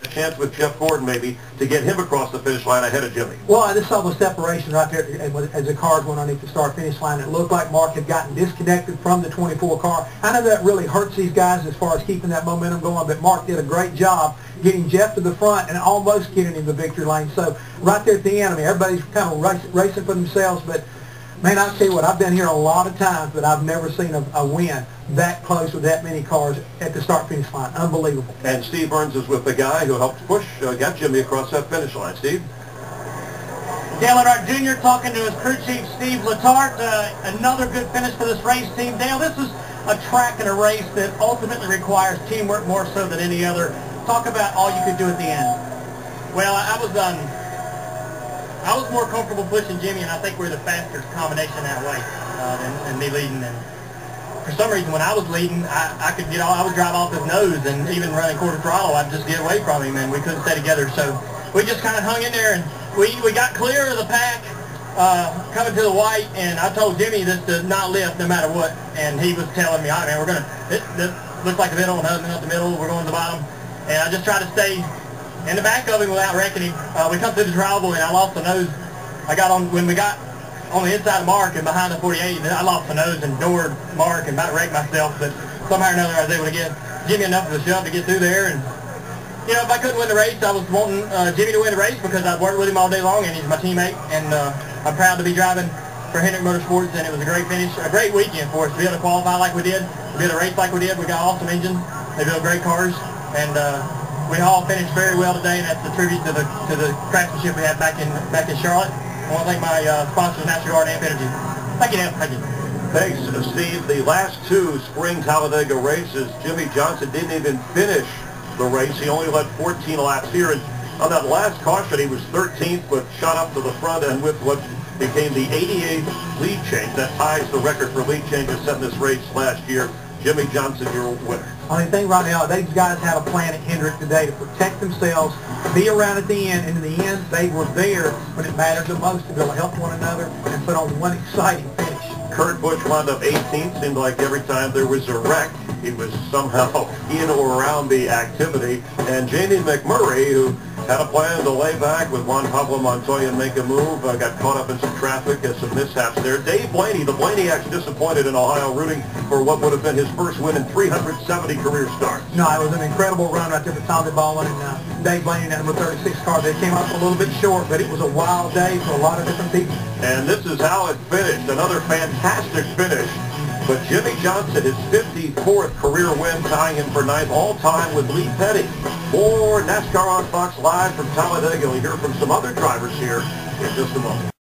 a chance with Jeff Gordon maybe to get him across the finish line ahead of Jimmie. Well, I just saw the separation right there as the cars went underneath the start-finish line. It looked like Mark had gotten disconnected from the 24 car. I know that really hurts these guys as far as keeping that momentum going, but Mark did a great job getting Jeff to the front and almost getting him the victory lane. So right there at the end, I mean, everybody's kind of racing for themselves, but man, I'll tell you what, I've been here a lot of times, but I've never seen a win that close with that many cars at the start-finish line. Unbelievable. And Steve Burns is with the guy who helped push, got Jimmie across that finish line. Steve? Dale Earnhardt Jr. talking to his crew chief, Steve Letarte. Another good finish for this race team. Dale, this is a track and a race that ultimately requires teamwork more so than any other. Talk about all you could do at the end. Well, I was more comfortable pushing Jimmie, and I think we're the faster combination that way than me leading. And for some reason, when I was leading, I could get I would drive off his nose, and even running quarter throttle, I'd just get away from him, and we couldn't stay together. So we just kind of hung in there, and we got clear of the pack coming to the white, and I told Jimmie this to not lift no matter what, and he was telling me, all right, man, we're gonna. This looks like the middle, and not the middle. We're going to the bottom, and I just tried to stay in the back of him without wrecking him. We come through the driveway, and I lost the nose. When we got on the inside of Mark and behind the 48, I lost the nose and doored Mark and about wrecked myself, but somehow or another I was able to get Jimmie enough of a shove to get through there. And, you know, if I couldn't win the race, I was wanting Jimmie to win the race because I've worked with him all day long, and he's my teammate, and I'm proud to be driving for Hendrick Motorsports, and it was a great finish, a great weekend for us to be able to qualify like we did, to be able to race like we did. We got awesome engines. They built great cars, and we all finished very well today, and that's a tribute to the craftsmanship we had back in Charlotte. I want to thank my sponsors, National Guard and Amp Energy. Thank you, Dan. Thank you. Thanks, Steve. The last two spring Talladega races, Jimmie Johnson didn't even finish the race. He only led 14 laps here, and on that last caution, he was 13th, but shot up to the front end with what became the 88th lead change. That ties the record for lead changes set in this race last year. Jimmie Johnson, your winner. Only thing right now, these guys had a plan at Hendrick today to protect themselves, be around at the end, and in the end, they were there when it mattered the most to be able to help one another and put on one exciting finish. Kurt Busch wound up 18th. Seemed like every time there was a wreck, he was somehow in or around the activity. And Jamie McMurray, who had a plan to lay back with Juan Pablo Montoya and make a move, got caught up in some traffic and some mishaps there. Dave Blaney, the Blaneyacks, disappointed in Ohio, rooting for what would have been his first win in 370 career starts. No, it was an incredible run right there for Tommy Baldwin and Dave Blaney in that number 36 car. They came up a little bit short, but it was a wild day for a lot of different people. And this is how it finished. Another fantastic finish. But Jimmie Johnson, his 54th career win, tying him for 9th all-time with Lee Petty. More NASCAR on Fox Live from Talladega. We'll hear from some other drivers here in just a moment.